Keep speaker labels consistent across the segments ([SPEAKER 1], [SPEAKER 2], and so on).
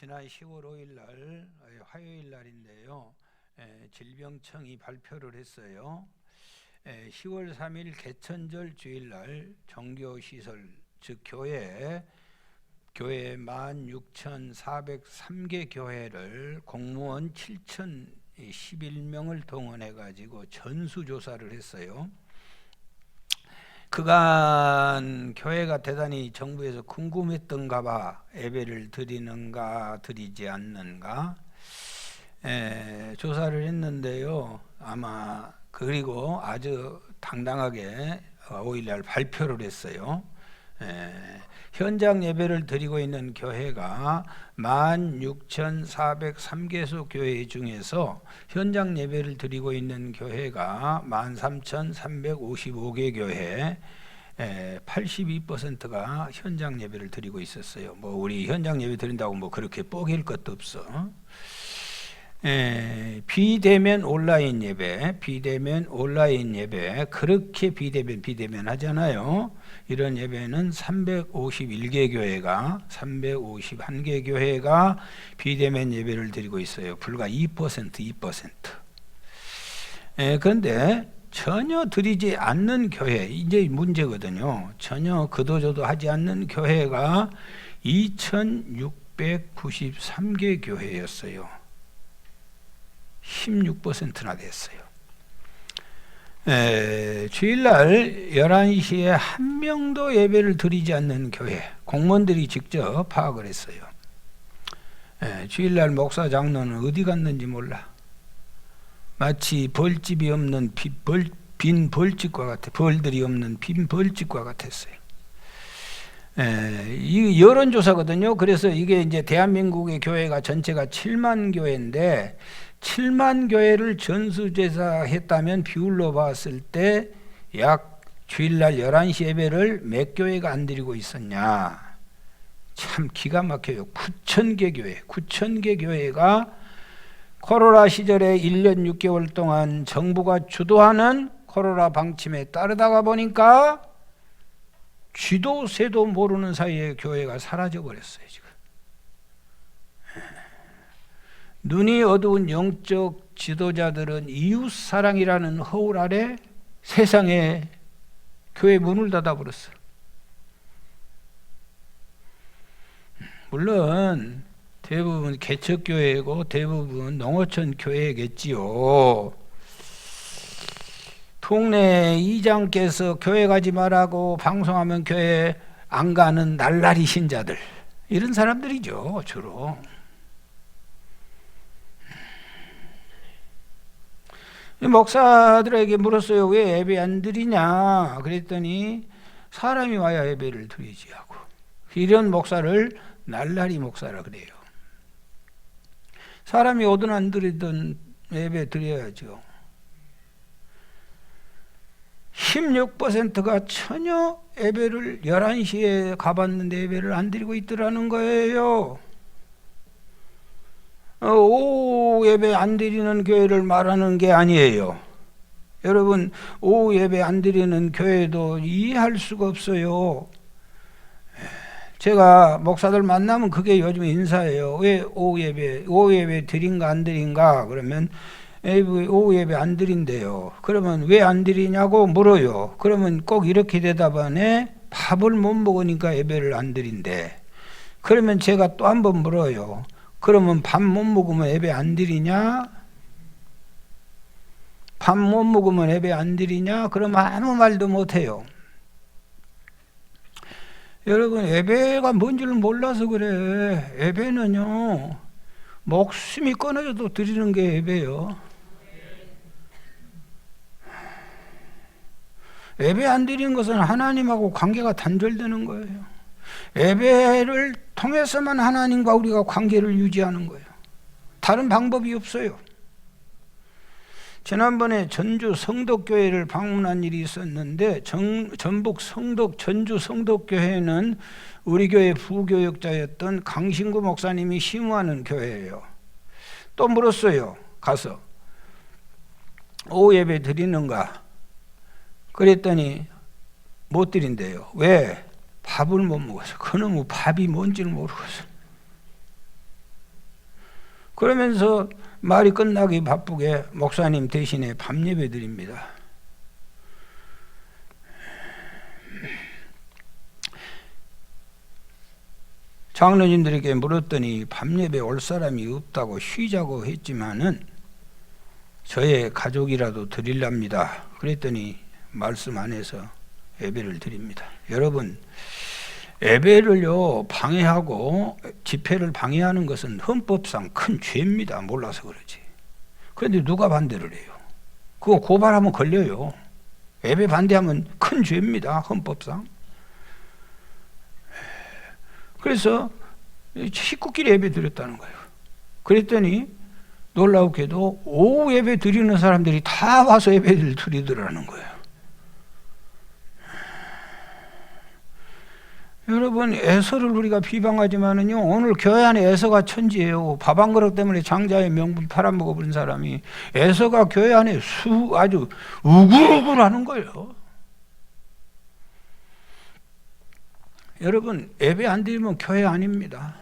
[SPEAKER 1] 지난 10월 5일 날 화요일 날인데요. 질병청이 발표를 했어요. 10월 3일 개천절 주일날 종교시설 즉 교회 16,403개 교회를 공무원 7,011명을 동원해 가지고 전수조사를 했어요. 그간 교회가 대단히 정부에서 궁금했던가 봐. 예배를 드리는가 드리지 않는가 조사를 했는데요. 아마 그리고 아주 당당하게 5일날 발표를 했어요. 현장 예배를 드리고 있는 교회가 16,403개소 교회 중에서 현장 예배를 드리고 있는 교회가 13,355개 교회 82%가 현장 예배를 드리고 있었어요. 뭐 우리 현장 예배 드린다고 뭐 그렇게 뽀갤 것도 없어. 비대면 온라인 예배, 비대면 온라인 예배, 그렇게 비대면 하잖아요. 이런 예배는 351개 교회가 351개 교회가 비대면 예배를 드리고 있어요. 불과 2%. 그런데 전혀 드리지 않는 교회, 이제 문제거든요. 전혀 그도저도 하지 않는 교회가 2,693개 교회였어요. 16%나 됐어요. 주일날 11시에 한 명도 예배를 드리지 않는 교회, 공무원들이 직접 파악을 했어요. 주일날 목사 장로는 어디 갔는지 몰라. 마치 벌집이 없는 빈 벌집과 같아. 벌들이 없는 빈 벌집과 같았어요. 이 여론조사거든요. 그래서 이게 이제 대한민국의 교회가 전체가 7만 교회인데 7만 교회를 전수조사했다면 비율로 봤을 때 약 주일날 11시 예배를 몇 교회가 안 드리고 있었냐. 참 기가 막혀요. 9,000개 교회, 9,000개 교회가 코로나 시절에 1년 6개월 동안 정부가 주도하는 코로나 방침에 따르다가 보니까 쥐도 새도 모르는 사이에 교회가 사라져 버렸어요. 지금 눈이 어두운 영적 지도자들은 이웃사랑이라는 허울 아래 세상에 교회 문을 닫아버렸어요. 물론 대부분 개척교회고 대부분 농어촌 교회겠지요. 동네 이장께서 교회 가지 말라고 방송하면 교회 안 가는 날라리 신자들, 이런 사람들이죠 주로. 목사들에게 물었어요. 왜 예배 안 드리냐 그랬더니 사람이 와야 예배를 드리지 하고, 이런 목사를 날라리 목사라 그래요. 사람이 오든 안 드리든 예배 드려야죠. 16%가 전혀 예배를 11시에 가봤는데 예배를 안 드리고 있더라는 거예요. 오후 예배 안 드리는 교회를 말하는 게 아니에요. 여러분, 오후 예배 안 드리는 교회도 이해할 수가 없어요. 제가 목사들 만나면 그게 요즘 인사예요. 왜 오후 예배 드린가 안 드린가 그러면 오후 예배 안 드린대요. 그러면 왜 안 드리냐고 물어요. 그러면 꼭 이렇게 대답하네. 밥을 못 먹으니까 예배를 안 드린대. 그러면 제가 또 한 번 물어요. 그러면 밥 못 먹으면 예배 안 드리냐? 밥 못 먹으면 예배 안 드리냐? 그러면 아무 말도 못 해요. 여러분, 예배가 뭔 줄 몰라서 그래. 예배는요, 목숨이 끊어져도 드리는 게 예배예요. 예배 안 드리는 것은 하나님하고 관계가 단절되는 거예요. 예배를 통해서만 하나님과 우리가 관계를 유지하는 거예요. 다른 방법이 없어요. 지난번에 전주 성덕교회를 방문한 일이 있었는데 전북 전주 성덕교회는 우리 교회 부교역자였던 강신구 목사님이 심우하는 교회예요. 또 물었어요. 가서 오후 예배 드리는가? 그랬더니 못 드린대요. 왜? 밥을 못 먹어서. 그놈의 밥이 뭔지를 모르겠어. 그러면서 말이 끝나기 바쁘게 목사님 대신에 밤 예배 드립니다. 장로님들에게 물었더니 밤 예배 올 사람이 없다고 쉬자고 했지만은 저의 가족이라도 드리랍니다. 그랬더니 말씀 안 해서 예배를 드립니다. 여러분, 예배를요 방해하고 집회를 방해하는 것은 헌법상 큰 죄입니다. 몰라서 그러지. 그런데 누가 반대를 해요? 그거 고발하면 걸려요. 예배 반대하면 큰 죄입니다. 헌법상. 그래서 식구끼리 예배 드렸다는 거예요. 그랬더니 놀라우게도 오후 예배 드리는 사람들이 다 와서 예배를 드리더라는 거예요. 여러분, 에서를 우리가 비방하지만은요, 오늘 교회 안에 에서가 천지예요. 밥 한 그릇 때문에 장자의 명분 팔아먹어 버린 사람이 에서가 교회 안에 아주 우글우글하는 거예요. 여러분, 예배 안 드리면 교회 아닙니다.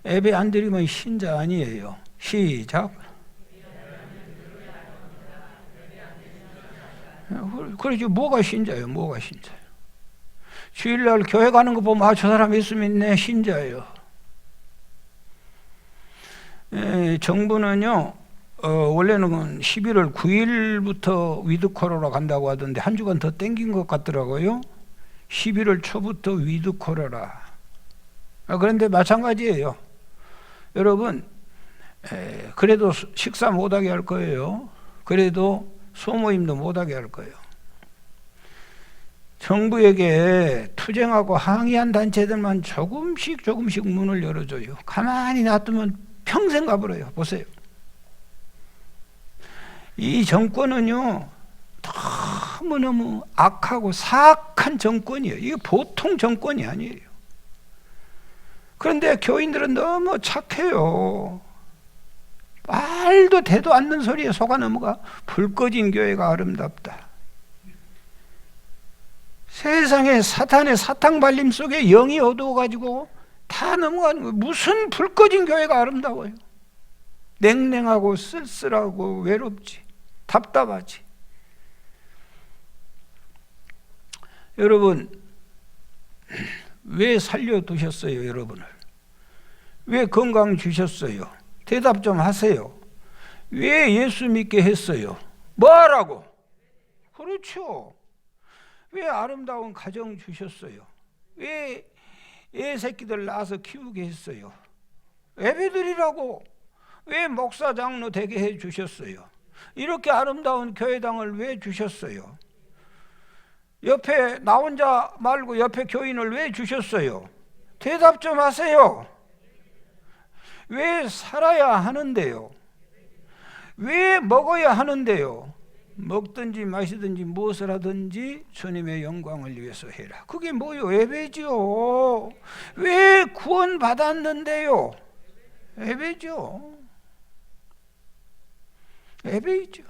[SPEAKER 1] 예배 안 드리면 신자 아니에요. 시작. 그러지, 뭐가 신자예요? 뭐가 신자예요? 주일날 교회 가는 거 보면 아, 저 사람 예수 믿네, 신자예요. 정부는요, 원래는 11월 9일부터 위드 코로나 간다고 하던데 한 주간 더 땡긴 것 같더라고요. 11월 초부터 위드 코로나. 그런데 마찬가지예요. 여러분, 그래도 식사 못하게 할 거예요. 그래도 소모임도 못하게 할 거예요. 정부에게 투쟁하고 항의한 단체들만 조금씩 문을 열어줘요. 가만히 놔두면 평생 가버려요. 보세요. 이 정권은요, 너무너무 악하고 사악한 정권이에요. 이게 보통 정권이 아니에요. 그런데 교인들은 너무 착해요. 말도 되도 않는 소리에 속아 넘어가. 불 꺼진 교회가 아름답다. 세상에 사탄의 사탕 발림 속에 영이 어두워가지고 다 넘어가는 거예요. 무슨 불 꺼진 교회가 아름다워요. 냉랭하고 쓸쓸하고 외롭지, 답답하지. 여러분, 왜 살려두셨어요? 여러분을 왜 건강 주셨어요? 대답 좀 하세요. 왜 예수 믿게 했어요? 뭐하라고? 그렇죠. 왜 아름다운 가정 주셨어요? 왜 애 새끼들 낳아서 키우게 했어요? 예배드리라고. 왜 목사 장로 되게 해 주셨어요? 이렇게 아름다운 교회당을 왜 주셨어요? 옆에 나 혼자 말고 옆에 교인을 왜 주셨어요? 대답 좀 하세요. 왜 살아야 하는데요? 왜 먹어야 하는데요? 먹든지 마시든지 무엇을 하든지 주님의 영광을 위해서 해라. 그게 뭐요? 예배죠. 왜 구원 받았는데요? 예배죠. 예배이죠.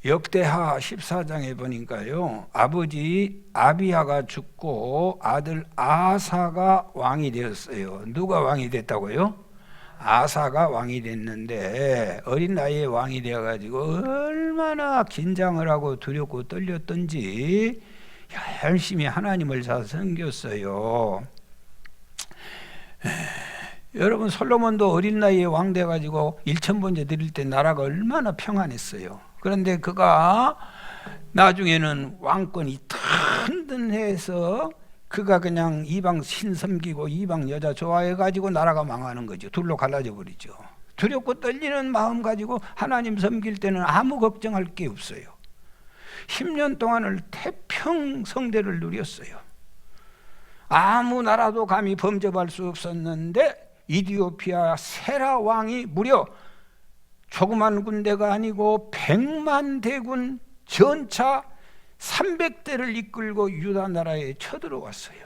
[SPEAKER 1] 역대하 14장에 보니까요, 아버지 아비야가 죽고 아들 아사가 왕이 되었어요. 누가 왕이 됐다고요? 아사가 왕이 됐는데 어린 나이에 왕이 되어가지고 얼마나 긴장을 하고 두렵고 떨렸던지 열심히 하나님을 잘 섬겼어요. 여러분, 솔로몬도 어린 나이에 왕 돼가지고 1000번째 드릴 때 나라가 얼마나 평안했어요. 그런데 그가 나중에는 왕권이 튼튼해서 그가 그냥 이방 신 섬기고 이방 여자 좋아해가지고 나라가 망하는 거죠. 둘로 갈라져 버리죠. 두렵고 떨리는 마음 가지고 하나님 섬길 때는 아무 걱정할 게 없어요. 10년 동안을 태평성대를 누렸어요. 아무 나라도 감히 범접할 수 없었는데 이디오피아 세라 왕이 무려 조그만 군대가 아니고 100만 대군 전차 300대를 이끌고 유다 나라에 쳐들어왔어요.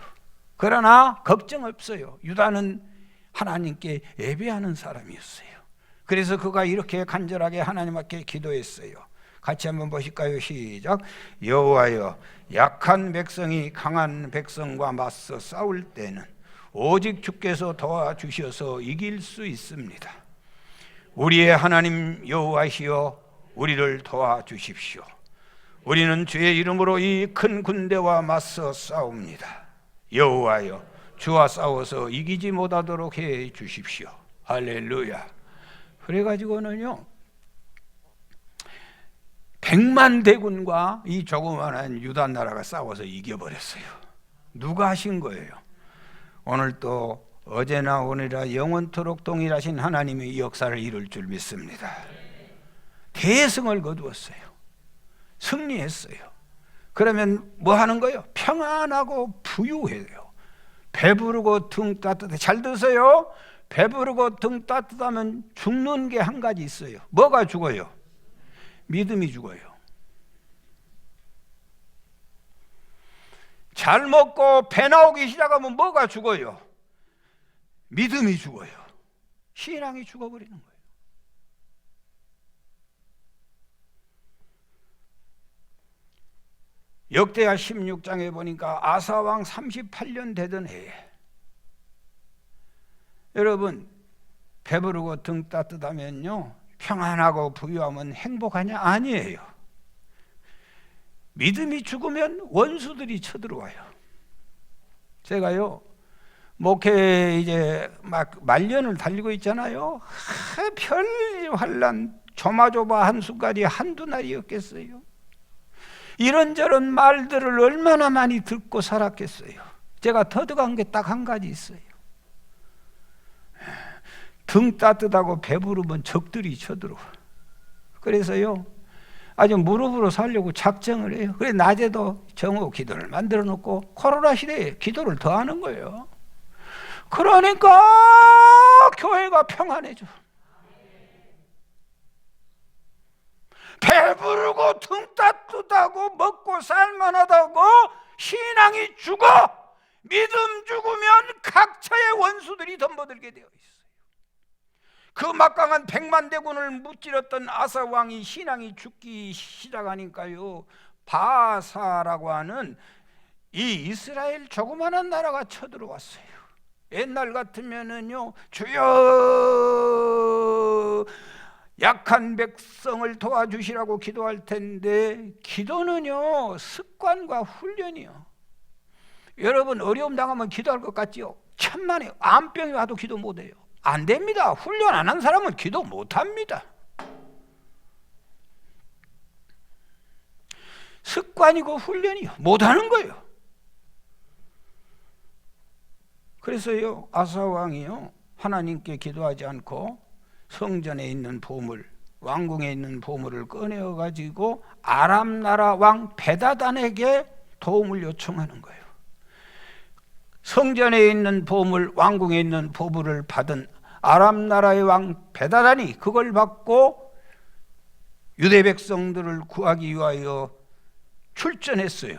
[SPEAKER 1] 그러나 걱정 없어요. 유다는 하나님께 예배하는 사람이었어요. 그래서 그가 이렇게 간절하게 하나님 앞에 기도했어요. 같이 한번 보실까요? 시작. 여호와여, 약한 백성이 강한 백성과 맞서 싸울 때는 오직 주께서 도와주셔서 이길 수 있습니다. 우리의 하나님 여호와시여, 우리를 도와주십시오. 우리는 주의 이름으로 이 큰 군대와 맞서 싸웁니다. 여호와여, 주와 싸워서 이기지 못하도록 해 주십시오. 할렐루야. 그래가지고는요, 100만 대군과 이 조그마한 유다 나라가 싸워서 이겨버렸어요. 누가 하신 거예요? 오늘 또 어제나 오늘이라 영원토록 동일하신 하나님이 이 역사를 이룰 줄 믿습니다. 대승을 거두었어요. 승리했어요. 그러면 뭐 하는 거예요? 평안하고 부유해요. 배부르고 등 따뜻해. 잘 드세요. 배부르고 등 따뜻하면 죽는 게 한 가지 있어요. 뭐가 죽어요? 믿음이 죽어요. 잘 먹고 배 나오기 시작하면 뭐가 죽어요? 믿음이 죽어요. 신앙이 죽어버리는 거예요. 역대하 16장에 보니까 아사왕 38년 되던 해에, 여러분, 배부르고 등 따뜻하면요, 평안하고 부유하면 행복하냐? 아니에요. 믿음이 죽으면 원수들이 쳐들어와요. 제가요, 목회 이제 막 말년을 달리고 있잖아요. 별 환난, 조마조마한 순간이 한두 날이었겠어요. 이런저런 말들을 얼마나 많이 듣고 살았겠어요. 제가 터득한 게 딱 한 가지 있어요. 등 따뜻하고 배부르면 적들이 쳐들어와. 그래서요, 아주 무릎으로 살려고 작정을 해요. 그래, 낮에도 정오 기도를 만들어 놓고 코로나 시대에 기도를 더 하는 거예요. 그러니까 교회가 평안해져. 배부르고 등 따뜻하고 먹고 살만하다고 신앙이 죽어. 믿음 죽으면 각처의 원수들이 덤벼들게 되어 있어요. 그 막강한 100만 대군을 무찌렀던 아사 왕이 신앙이 죽기 시작하니까요, 바사라고 하는 이 이스라엘 조그마한 나라가 쳐들어왔어요. 옛날 같으면은요, 주여 약한 백성을 도와주시라고 기도할 텐데, 기도는요 습관과 훈련이요. 여러분, 어려움 당하면 기도할 것 같지요? 천만에 암병이 와도 기도 못해요. 안 됩니다. 훈련 안 한 사람은 기도 못합니다. 습관이고 훈련이요, 못하는 거예요. 그래서요, 아사왕이요, 하나님께 기도하지 않고 성전에 있는 보물, 왕궁에 있는 보물을 꺼내어 가지고 아람 나라 왕 베다단에게 도움을 요청하는 거예요. 성전에 있는 보물, 왕궁에 있는 보물을 받은 아람 나라의 왕 베다단이 그걸 받고 유대 백성들을 구하기 위하여 출전했어요.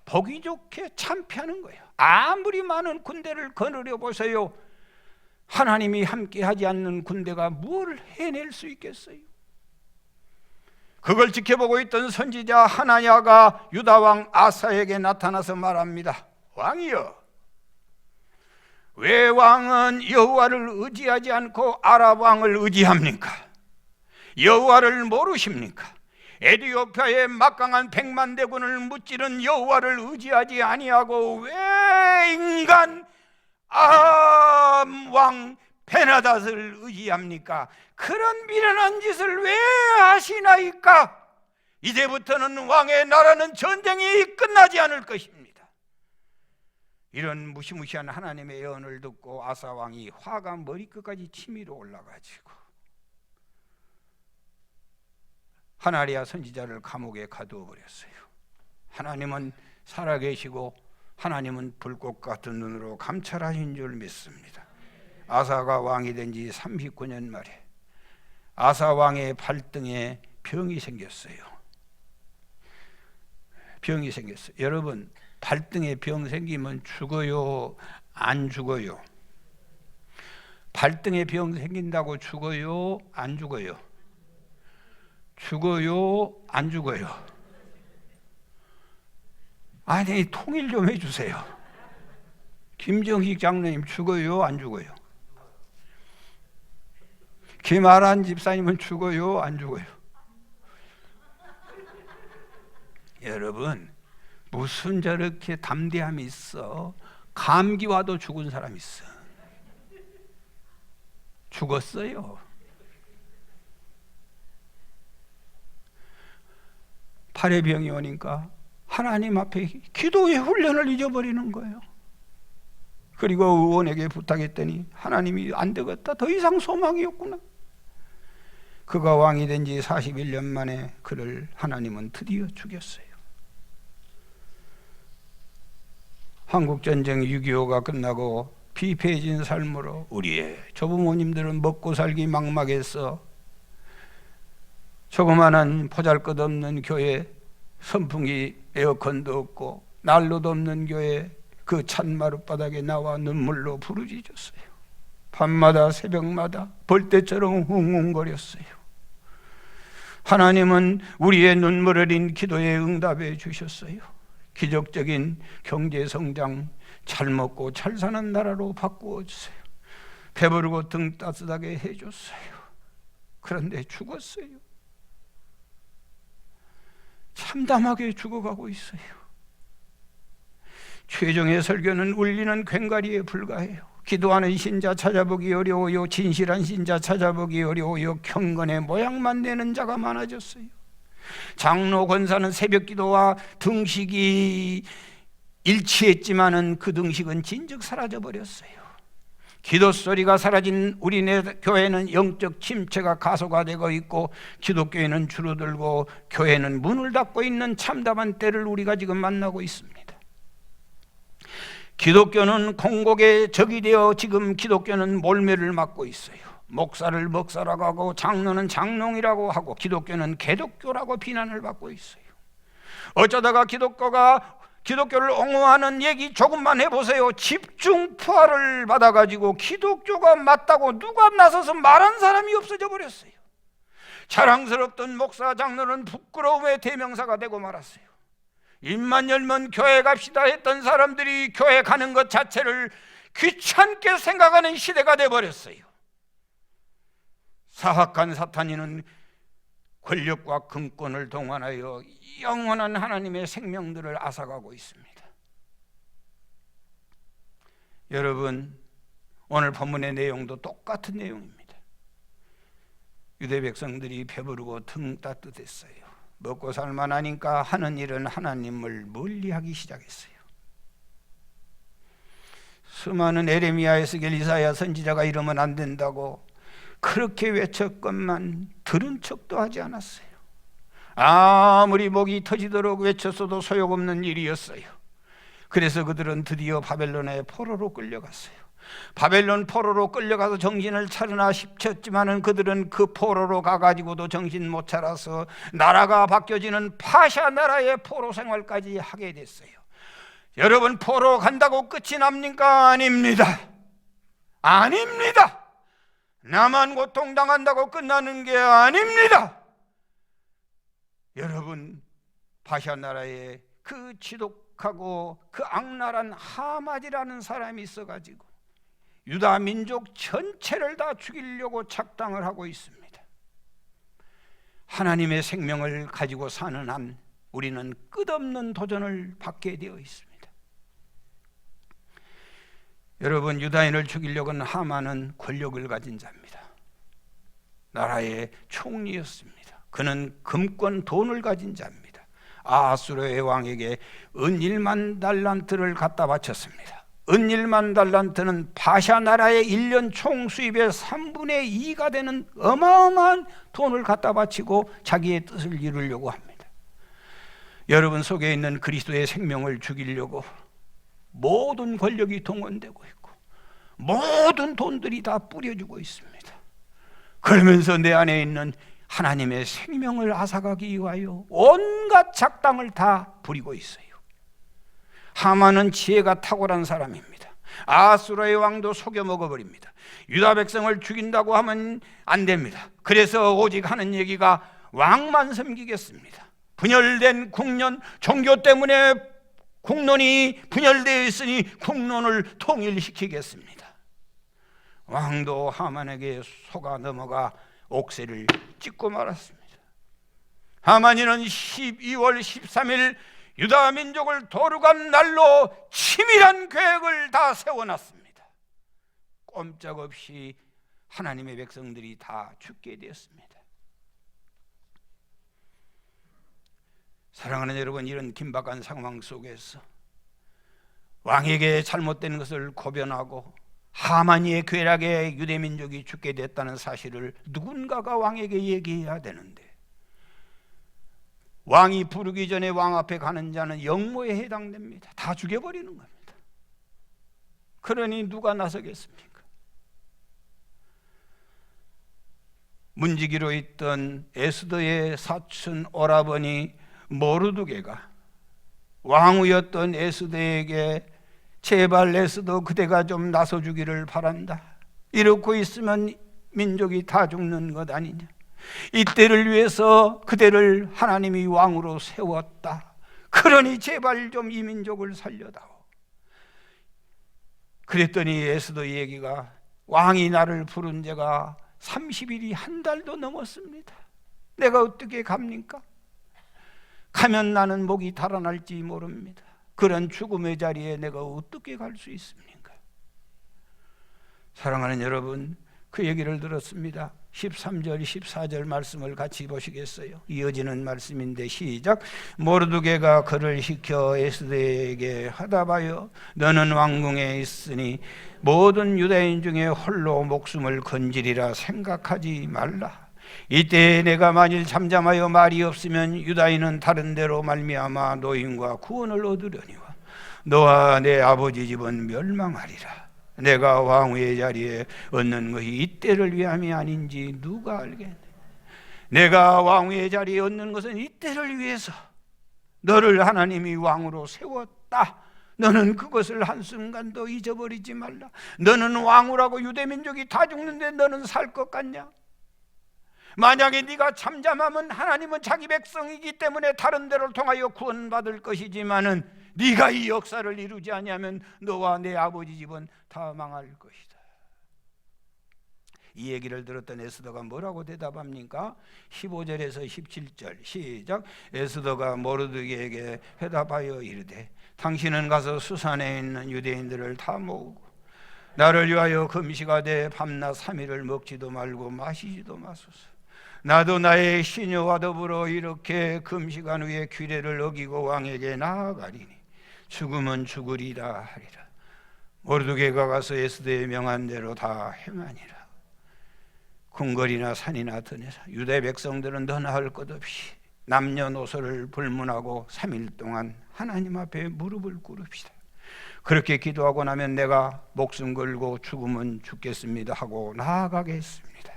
[SPEAKER 1] 보기 좋게 참패하는 거예요. 아무리 많은 군대를 거느려 보세요, 하나님이 함께하지 않는 군대가 뭘 해낼 수 있겠어요? 그걸 지켜보고 있던 선지자 하나냐가 유다 왕 아사에게 나타나서 말합니다. 왕이여, 왜 왕은 여호와를 의지하지 않고 아랍 왕을 의지합니까? 여호와를 모르십니까? 에디오피아의 막강한 100만 대군을 무찌른 여호와를 의지하지 아니하고 왜 인간 아람 왕 베나닷을 의지합니까? 그런 미련한 짓을 왜 하시나이까? 이제부터는 왕의 나라는 전쟁이 끝나지 않을 것입니다. 이런 무시무시한 하나님의 예언을 듣고 아사 왕이 화가 머리끝까지 치밀어 올라가지고 하나리아 선지자를 감옥에 가두어 버렸어요. 하나님은 살아계시고 하나님은 불꽃 같은 눈으로 감찰하신 줄 믿습니다. 아사가 왕이 된 지 39년 만에 아사 왕의 발등에 병이 생겼어요. 병이 생겼어요. 여러분, 발등에 병 생기면 죽어요? 안 죽어요? 발등에 병 생긴다고 죽어요? 안 죽어요? 죽어요? 안 죽어요? 아니, 통일 좀 해주세요. 김정식 장로님 죽어요? 안 죽어요? 김아란 집사님은 죽어요? 안 죽어요? 여러분, 무슨 저렇게 담대함이 있어? 감기 와도 죽은 사람 있어. 죽었어요. 팔의 병이 오니까 하나님 앞에 기도의 훈련을 잊어버리는 거예요. 그리고 의원에게 부탁했더니 하나님이 안 되겠다, 더 이상 소망이 없구나. 그가 왕이 된 지 41년 만에 그를 하나님은 드디어 죽였어요. 한국전쟁 6.25가 끝나고 비폐해진 삶으로 우리의 조부모님들은 먹고 살기 막막해서 조그마한 보잘것없는 교회, 선풍기 에어컨도 없고 난로도 없는 교회 그 찬 마룻바닥에 나와 눈물로 부르짖었어요. 밤마다 새벽마다 벌떼처럼 웅웅거렸어요. 하나님은 우리의 눈물 흘린 기도에 응답해 주셨어요. 기적적인 경제성장, 잘 먹고 잘 사는 나라로 바꾸어 주세요. 배부르고 등 따뜻하게 해줬어요. 그런데 죽었어요. 참담하게 죽어가고 있어요. 최종의 설교는 울리는 괭가리에 불과해요. 기도하는 신자 찾아보기 어려워요. 진실한 신자 찾아보기 어려워요. 경건의 모양만 내는 자가 많아졌어요. 장로 권사는 새벽 기도와 등식이 일치했지만은 그 등식은 진즉 사라져버렸어요. 기도 소리가 사라진 우리네 교회는 영적 침체가 가속화되고 있고 기독교회는 줄어들고 교회는 문을 닫고 있는 참담한 때를 우리가 지금 만나고 있습니다. 기독교는 공곡의 적이 되어 지금 기독교는 몰매를 맞고 있어요. 목사를 목사라고 하고 장로는 장롱이라고 하고 기독교는 개독교라고 비난을 받고 있어요. 어쩌다가 기독교를 옹호하는 얘기 조금만 해보세요. 집중 포화를 받아가지고 기독교가 맞다고 누가 나서서 말한 사람이 없어져 버렸어요. 자랑스럽던 목사 장로는 부끄러움의 대명사가 되고 말았어요. 입만 열면 교회 갑시다 했던 사람들이 교회 가는 것 자체를 귀찮게 생각하는 시대가 되어버렸어요. 사악한 사탄이는 권력과 금권을 동원하여 영원한 하나님의 생명들을 앗아가고 있습니다. 여러분, 오늘 본문의 내용도 똑같은 내용입니다. 유대 백성들이 배부르고 등 따뜻했어요. 먹고 살만하니까 하는 일은 하나님을 멀리하기 시작했어요. 수많은 에레미야, 에스겔, 이사야 선지자가 이러면 안 된다고 그렇게 외쳤건만 들은 척도 하지 않았어요. 아무리 목이 터지도록 외쳤어도 소용없는 일이었어요. 그래서 그들은 드디어 바벨론의 포로로 끌려갔어요. 바벨론 포로로 끌려가서 정신을 차리나 싶었지만은 그들은 그 포로로 가가지고도 정신 못 차려서 나라가 바뀌어지는 파샤 나라의 포로 생활까지 하게 됐어요. 여러분, 포로 간다고 끝이 납니까? 아닙니다. 아닙니다. 나만 고통당한다고 끝나는 게 아닙니다. 여러분, 파샤 나라에 그 지독하고 그 악랄한 하맛이라는 사람이 있어가지고 유다 민족 전체를 다 죽이려고 작당을 하고 있습니다. 하나님의 생명을 가지고 사는 한 우리는 끝없는 도전을 받게 되어 있습니다. 여러분, 유다인을 죽이려고 한 하만은 권력을 가진 자입니다. 나라의 총리였습니다. 그는 금권 돈을 가진 자입니다. 아하수르의 왕에게 은 1만 달란트를 갖다 바쳤습니다. 은 1만 달란트는 바샤 나라의 1년 총 수입의 3분의 2가 되는 어마어마한 돈을 갖다 바치고 자기의 뜻을 이루려고 합니다. 여러분 속에 있는 그리스도의 생명을 죽이려고 모든 권력이 동원되고 있고 모든 돈들이 다 뿌려주고 있습니다. 그러면서 내 안에 있는 하나님의 생명을 앗아가기 위하여 온갖 작당을 다 부리고 있어요. 하만은 지혜가 탁월한 사람입니다. 아하수르의 왕도 속여 먹어버립니다. 유다 백성을 죽인다고 하면 안 됩니다. 그래서 오직 하는 얘기가 왕만 섬기겠습니다. 분열된 국론, 종교 때문에 국론이 분열되어 있으니 국론을 통일시키겠습니다. 왕도 하만에게 속아 넘어가 옥새를 찢고 말았습니다. 하만이는 12월 13일 유다 민족을 도륙한 날로 치밀한 계획을 다 세워놨습니다. 꼼짝없이 하나님의 백성들이 다 죽게 되었습니다. 사랑하는 여러분, 이런 긴박한 상황 속에서 왕에게 잘못된 것을 고변하고 하만이의 쾌락에 유대민족이 죽게 됐다는 사실을 누군가가 왕에게 얘기해야 되는데, 왕이 부르기 전에 왕 앞에 가는 자는 영모에 해당됩니다. 다 죽여버리는 겁니다. 그러니 누가 나서겠습니까? 문지기로 있던 에스더의 사촌 오라버니 모르드게가 왕후였던 에스더에게 제발 에스더, 그대가 좀 나서주기를 바란다. 이러고 있으면 민족이 다 죽는 것 아니냐. 이때를 위해서 그대를 하나님이 왕으로 세웠다. 그러니 제발 좀 이 민족을 살려다오. 그랬더니 에스더 얘기가, 왕이 나를 부른 지가 30일이 한 달도 넘었습니다. 내가 어떻게 갑니까? 가면 나는 목이 달아날지 모릅니다. 그런 죽음의 자리에 내가 어떻게 갈 수 있습니까? 사랑하는 여러분, 그 얘기를 들었습니다. 13절, 14절 말씀을 같이 보시겠어요? 이어지는 말씀인데 시작. 모르드게가 그를 시켜 에스더에게 하다바여, 너는 왕궁에 있으니 모든 유다인 중에 홀로 목숨을 건지리라 생각하지 말라. 이때 내가 만일 잠잠하여 말이 없으면 유다인은 다른 데로 말미암아 노임과 구원을 얻으려니와 너와 내 아버지 집은 멸망하리라. 내가 왕후의 자리에 얻는 것이 이때를 위함이 아닌지 누가 알겠네. 내가 왕후의 자리에 얻는 것은 이때를 위해서 너를 하나님이 왕으로 세웠다. 너는 그것을 한순간도 잊어버리지 말라. 너는 왕후라고 유대민족이 다 죽는데 너는 살 것 같냐? 만약에 네가 잠잠하면 하나님은 자기 백성이기 때문에 다른 데를 통하여 구원받을 것이지만은 네가 이 역사를 이루지 아니하면 너와 내 아버지 집은 다 망할 것이다. 이 얘기를 들었던 에스더가 뭐라고 대답합니까? 15절에서 17절 시작. 에스더가 모르드게에게 회답하여 이르되, 당신은 가서 수산에 있는 유대인들을 다 모으고 나를 위하여 금식하되 밤낮 3일을 먹지도 말고 마시지도 마소서. 나도 나의 시녀와 더불어 이렇게 금식한 후에 규례를 어기고 왕에게 나아가리니 죽으면 죽으리라 하리라. 모르드게가 가서 에스더의 명한 대로 다 행하니라. 궁궐이나 산이나 들에서 유대 백성들은 더 나을 것 없이 남녀노소를 불문하고 3일 동안 하나님 앞에 무릎을 꿇읍시다. 그렇게 기도하고 나면 내가 목숨 걸고 죽으면 죽겠습니다 하고 나아가겠습니다.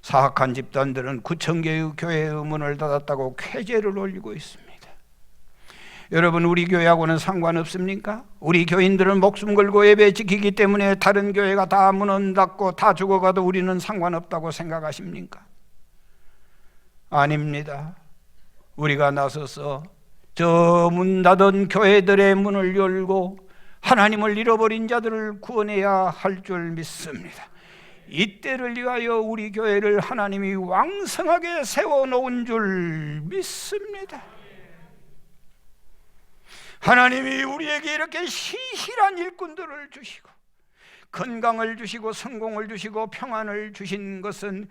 [SPEAKER 1] 사악한 집단들은 9,000개의 교회의 문을 닫았다고 쾌재를 올리고 있습니다. 여러분, 우리 교회하고는 상관없습니까? 우리 교인들은 목숨 걸고 예배 지키기 때문에 다른 교회가 다 문을 닫고 다 죽어가도 우리는 상관없다고 생각하십니까? 아닙니다. 우리가 나서서 저 문 닫은 교회들의 문을 열고 하나님을 잃어버린 자들을 구원해야 할 줄 믿습니다. 이때를 위하여 우리 교회를 하나님이 왕성하게 세워놓은 줄 믿습니다. 하나님이 우리에게 이렇게 시실한 일꾼들을 주시고 건강을 주시고 성공을 주시고 평안을 주신 것은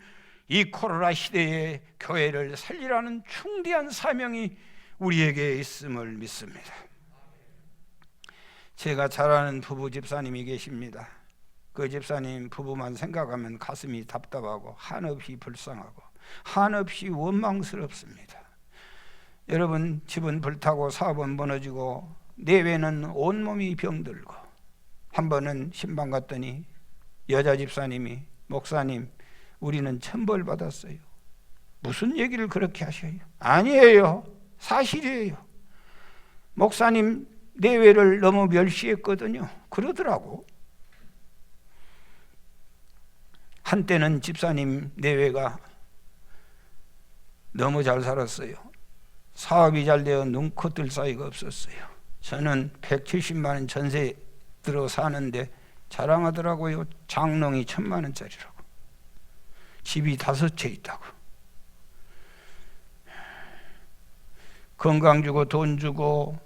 [SPEAKER 1] 이 코로나 시대에 교회를 살리라는 중대한 사명이 우리에게 있음을 믿습니다. 제가 잘 아는 부부 집사님이 계십니다. 그 집사님 부부만 생각하면 가슴이 답답하고 한없이 불쌍하고 한없이 원망스럽습니다. 여러분, 집은 불타고 사업은 무너지고 내외는 온몸이 병들고, 한 번은 신방 갔더니 여자 집사님이, 목사님, 우리는 천벌 받았어요. 무슨 얘기를 그렇게 하셔요? 아니에요, 사실이에요. 목사님 내외를 너무 멸시했거든요. 그러더라고. 한때는 집사님 내외가 너무 잘 살았어요. 사업이 잘 되어 눈코 뜰 사이가 없었어요. 저는 170만 원 전세 들어 사는데 자랑하더라고요. 장롱이 1,000만 원짜리라고. 집이 5채 있다고. 건강 주고 돈 주고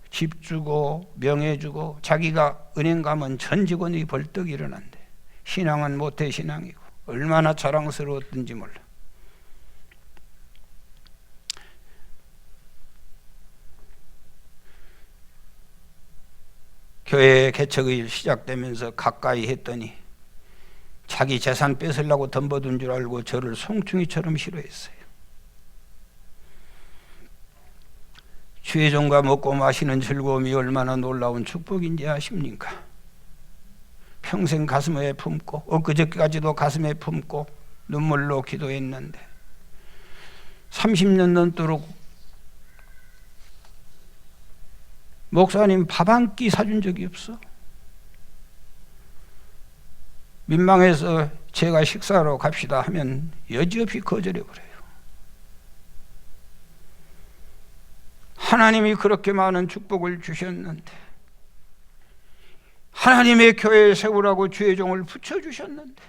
[SPEAKER 1] 집 주고 명예 주고 자기가 은행 가면 전 직원이 벌떡 일어난대. 신앙은 모태 신앙이고 얼마나 자랑스러웠던지 몰라. 교회 개척이 시작되면서 가까이 했더니 자기 재산 뺏으려고 덤벼든 줄 알고 저를 송충이처럼 싫어했어요. 주의 종과 먹고 마시는 즐거움이 얼마나 놀라운 축복인지 아십니까? 평생 가슴에 품고 엊그저께까지도 가슴에 품고 눈물로 기도했는데 30년 넘도록 목사님 밥 한 끼 사준 적이 없어. 민망해서 제가 식사하러 갑시다 하면 여지없이 거절해버려요. 하나님이 그렇게 많은 축복을 주셨는데 하나님의 교회에 세우라고 주의 종을 붙여주셨는데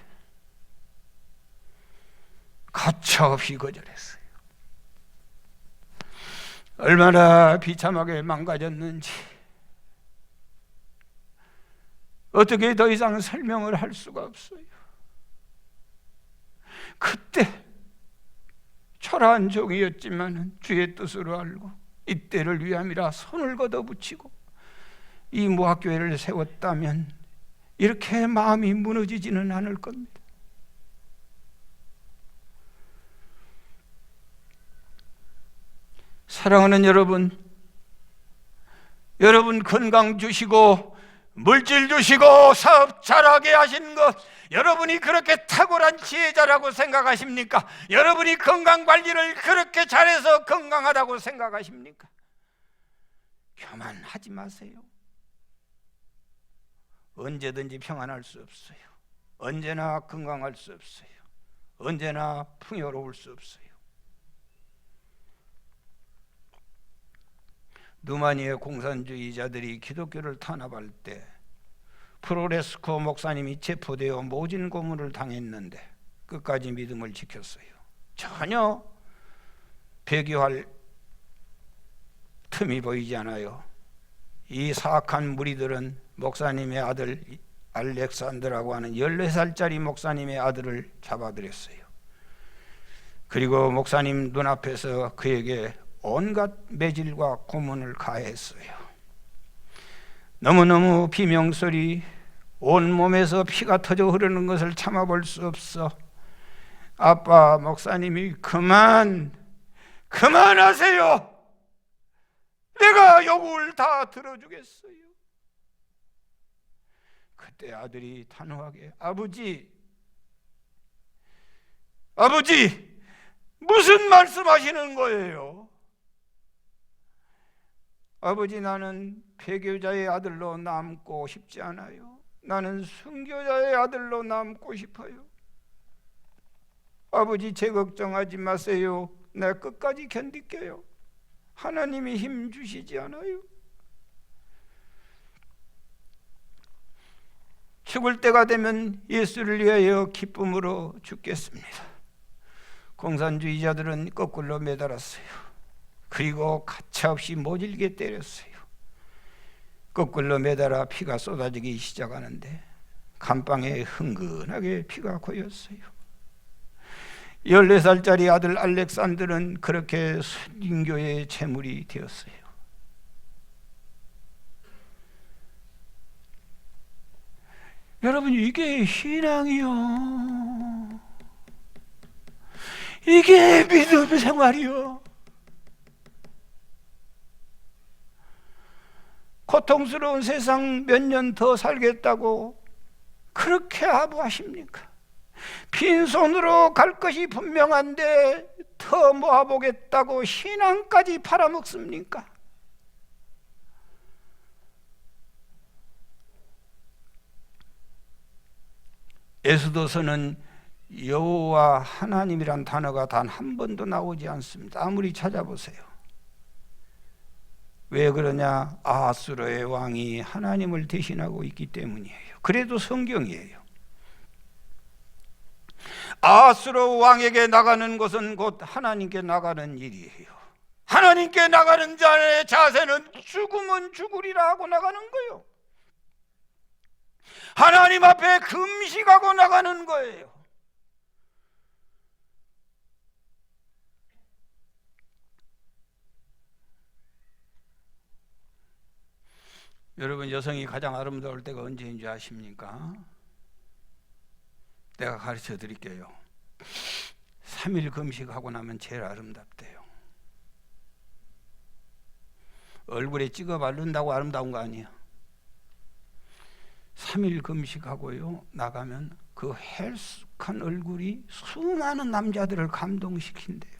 [SPEAKER 1] 가차없이 거절했어요. 얼마나 비참하게 망가졌는지 어떻게 더 이상 설명을 할 수가 없어요. 그때 초라한 종이었지만 주의 뜻으로 알고 이때를 위함이라 손을 걷어붙이고 이 무학교회를 세웠다면 이렇게 마음이 무너지지는 않을 겁니다. 사랑하는 여러분, 여러분 건강 주시고 물질 주시고 사업 잘하게 하신 것 여러분이 그렇게 탁월한 지혜자라고 생각하십니까? 여러분이 건강관리를 그렇게 잘해서 건강하다고 생각하십니까? 교만하지 마세요. 언제든지 평안할 수 없어요. 언제나 건강할 수 없어요. 언제나 풍요로울 수 없어요. 누마니의 공산주의자들이 기독교를 탄압할 때 프로레스코 목사님이 체포되어 모진 고문을 당했는데 끝까지 믿음을 지켰어요. 전혀 배교할 틈이 보이지 않아요. 이 사악한 무리들은 목사님의 아들 알렉산더라고 하는 14살짜리 목사님의 아들을 잡아들였어요. 그리고 목사님 눈앞에서 그에게 온갖 매질과 고문을 가했어요. 너무너무 비명소리, 온몸에서 피가 터져 흐르는 것을 참아볼 수 없어 아빠 목사님이 그만하세요. 내가 요구를 다 들어주겠어요. 그때 아들이 단호하게 아버지 무슨 말씀하시는 거예요? 아버지 나는 배교자의 아들로 남고 싶지 않아요. 나는 순교자의 아들로 남고 싶어요. 아버지 제 걱정하지 마세요. 내가 끝까지 견딜게요. 하나님이 힘 주시지 않아요? 죽을 때가 되면 예수를 위하여 기쁨으로 죽겠습니다. 공산주의자들은 거꾸로 매달았어요. 그리고 가차없이 모질게 때렸어요. 거꾸로 매달아 피가 쏟아지기 시작하는데 감방에 흥건하게 피가 고였어요. 14살짜리 아들 알렉산더는 그렇게 순교의 제물이 되었어요. 여러분 이게 신앙이요. 이게 믿음 생활이요. 고통스러운 세상 몇 년 더 살겠다고 그렇게 아부하십니까? 빈손으로 갈 것이 분명한데 더 모아보겠다고 신앙까지 팔아먹습니까? 에스더서는 여호와 하나님이란 단어가 단 한 번도 나오지 않습니다. 아무리 찾아보세요. 왜 그러냐? 아하수르의 왕이 하나님을 대신하고 있기 때문이에요. 그래도 성경이에요. 아하수르 왕에게 나가는 것은 곧 하나님께 나가는 일이에요. 하나님께 나가는 자의 자세는 죽으면 죽으리라 하고 나가는 거예요. 하나님 앞에 금식하고 나가는 거예요. 여러분, 여성이 가장 아름다울 때가 언제인 줄 아십니까? 내가 가르쳐 드릴게요. 3일 금식하고 나면 제일 아름답대요. 얼굴에 찍어 바른다고 아름다운 거 아니에요. 3일 금식하고요 나가면 그 헬쑥한 얼굴이 수많은 남자들을 감동시킨대요.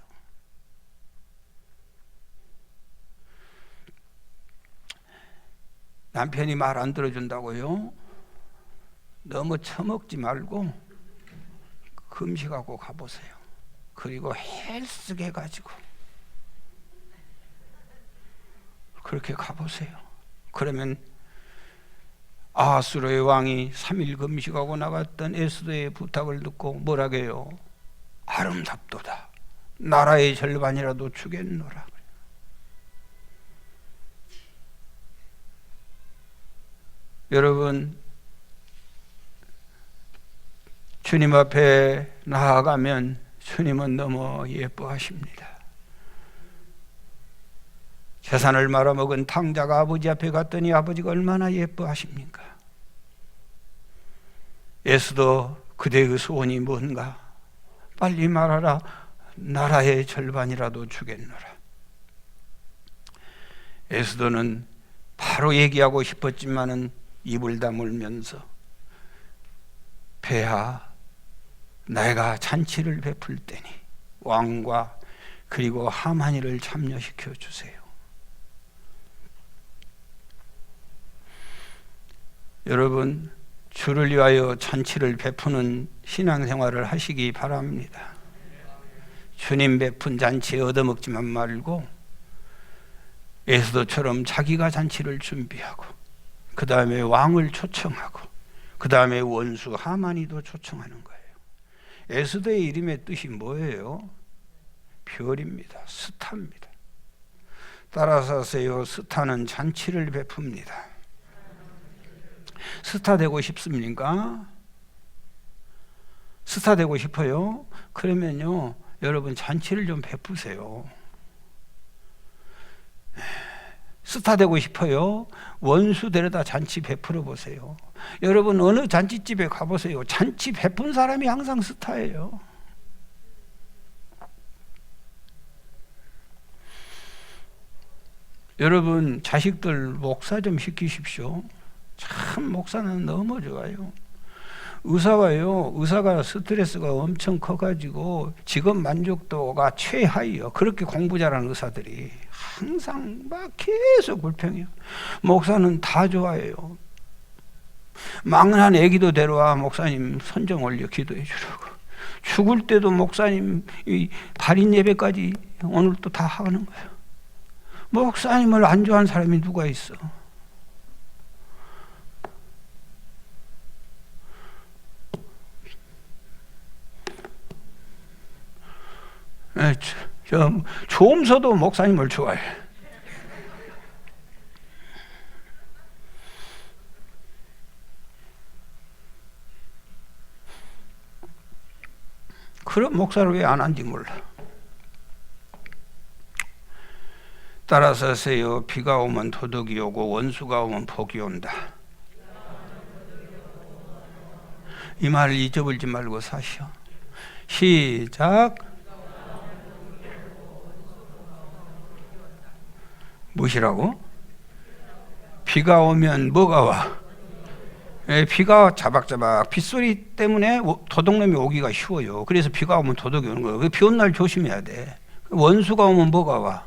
[SPEAKER 1] 남편이 말 안 들어준다고요? 너무 처먹지 말고 금식하고 가보세요. 그리고 헬스게 가지고 그렇게 가보세요. 그러면 아하수르의 왕이 3일 금식하고 나갔던 에스더의 부탁을 듣고 뭐라게요? 아름답도다. 나라의 절반이라도 주겠노라. 여러분, 주님 앞에 나아가면 주님은 너무 예뻐하십니다. 재산을 말아먹은 탕자가 아버지 앞에 갔더니 아버지가 얼마나 예뻐하십니까? 에스더, 그대의 소원이 뭔가? 빨리 말하라. 나라의 절반이라도 주겠노라. 에스더는 바로 얘기하고 싶었지만은 입을 다물면서 폐하, 내가 잔치를 베풀 때니 왕과 그리고 하만이를 참여시켜 주세요. 여러분, 주를 위하여 잔치를 베푸는 신앙생활을 하시기 바랍니다. 주님 베푼 잔치에 얻어먹지만 말고 에스더처럼 자기가 잔치를 준비하고 그 다음에 왕을 초청하고 그 다음에 원수 하만이도 초청하는 거예요. 에스더의 이름의 뜻이 뭐예요? 별입니다. 스타입니다. 따라서 하세요. 스타는 잔치를 베풉니다. 스타 되고 싶습니까? 스타 되고 싶어요? 그러면요, 여러분 잔치를 좀 베푸세요. 스타 되고 싶어요? 원수 데려다 잔치 베풀어 보세요. 여러분, 어느 잔치집에 가보세요. 잔치 베푼 사람이 항상 스타예요. 여러분, 자식들 목사 좀 시키십시오. 참 목사는 너무 좋아요. 의사가 스트레스가 엄청 커가지고 직업 만족도가 최하위요. 그렇게 공부 잘하는 의사들이 항상 막 계속 불평해요. 목사는 다 좋아해요. 망한 애기도 데려와 목사님 선정 올려 기도해 주라고. 죽을 때도 목사님 이 발인 예배까지 오늘 또 다 하는 거예요. 목사님을 안 좋아하는 사람이 누가 있어? 조음서도 목사님을 좋아해. 그런 목사를 왜 안 한지 몰라. 따라서 하세요. 비가 오면 도둑이 오고 원수가 오면 복이 온다. 이 말을 잊어버리지 말고 사시오. 시작. 무엇이라고? 비가 오면 뭐가 와? 비가 자박자박 빗소리 때문에 도둑놈이 오기가 쉬워요. 그래서 비가 오면 도둑이 오는 거예요. 비 온 날 조심해야 돼. 원수가 오면 뭐가 와?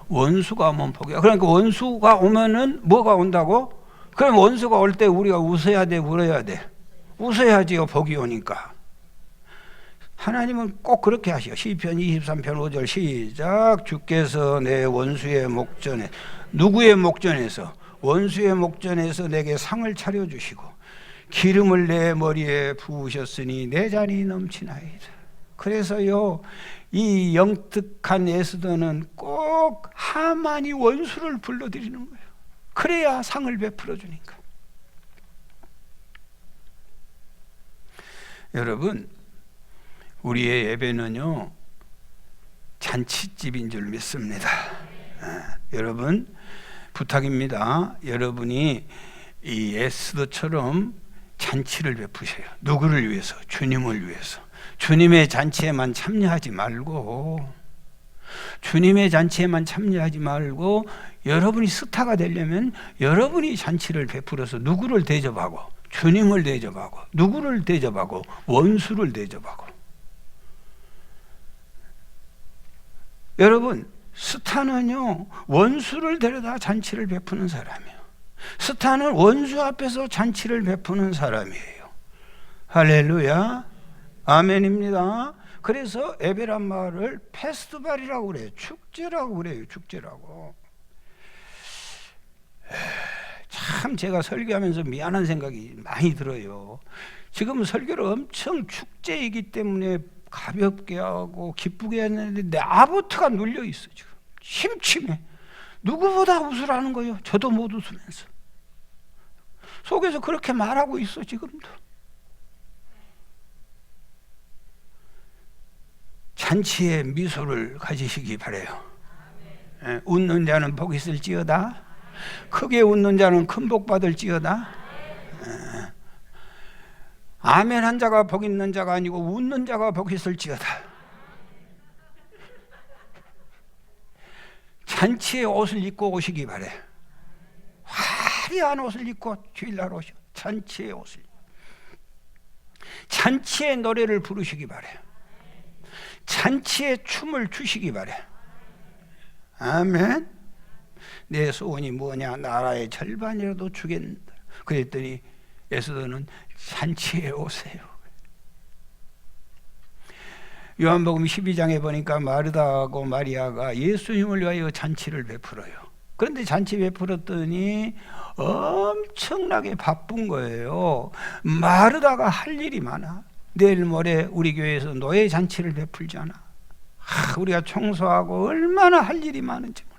[SPEAKER 1] 원수가 오면 복이야. 그러니까 원수가 오면은 뭐가 온다고? 그럼 원수가 올 때 우리가 웃어야 돼, 울어야 돼? 웃어야지요, 복이 오니까. 하나님은 꼭 그렇게 하시오. 시편 23편 5절 시작. 주께서 내 원수의 목전에, 누구의 목전에서? 원수의 목전에서 내게 상을 차려주시고 기름을 내 머리에 부으셨으니 내 잔이 넘치나이다. 그래서요, 이 영특한 에스더는 꼭 하만이 원수를 불러들이는 거예요. 그래야 상을 베풀어 주니까. 여러분, 우리의 예배는요, 잔치집인 줄 믿습니다. 여러분, 부탁입니다. 여러분이 이 에스더처럼 잔치를 베푸세요. 누구를 위해서? 주님을 위해서. 주님의 잔치에만 참여하지 말고, 주님의 잔치에만 참여하지 말고, 여러분이 스타가 되려면 여러분이 잔치를 베풀어서 누구를 대접하고, 주님을 대접하고, 누구를 대접하고, 원수를 대접하고. 여러분, 스타는요, 원수를 데려다 잔치를 베푸는 사람이에요. 스타는 원수 앞에서 잔치를 베푸는 사람이에요. 할렐루야, 아멘입니다. 그래서 에베란 마을을 페스티벌이라고 그래요. 축제라고 그래요. 축제라고. 참 제가 설교하면서 미안한 생각이 많이 들어요. 지금 설교를 엄청 축제이기 때문에 가볍게 하고 기쁘게 했는데 내 아버트가 눌려 있어. 지금 심심해. 누구보다 웃으라는 거예요. 저도 못 웃으면서 속에서 그렇게 말하고 있어. 지금도 잔치에 미소를 가지시기 바라요. 웃는 자는 복이 있을지어다. 크게 웃는 자는 큰 복 받을지어다. 아멘 한 자가 복 있는 자가 아니고 웃는 자가 복 있을지어다. 잔치에 옷을 입고 오시기 바래. 화려한 옷을 입고 주일날 오셔. 잔치의 옷을, 잔치의 노래를 부르시기 바래. 잔치에 춤을 추시기 바래. 아멘. 내 소원이 뭐냐? 나라의 절반이라도 주겠다. 그랬더니 에스더는 잔치에 오세요. 요한복음 12장에 보니까 마르다하고 마리아가 예수님을 위하여 잔치를 베풀어요. 그런데 잔치 베풀었더니 엄청나게 바쁜 거예요. 마르다가 할 일이 많아. 내일 모레 우리 교회에서 노예 잔치를 베풀잖아. 우리가 청소하고 얼마나 할 일이 많은지 몰라.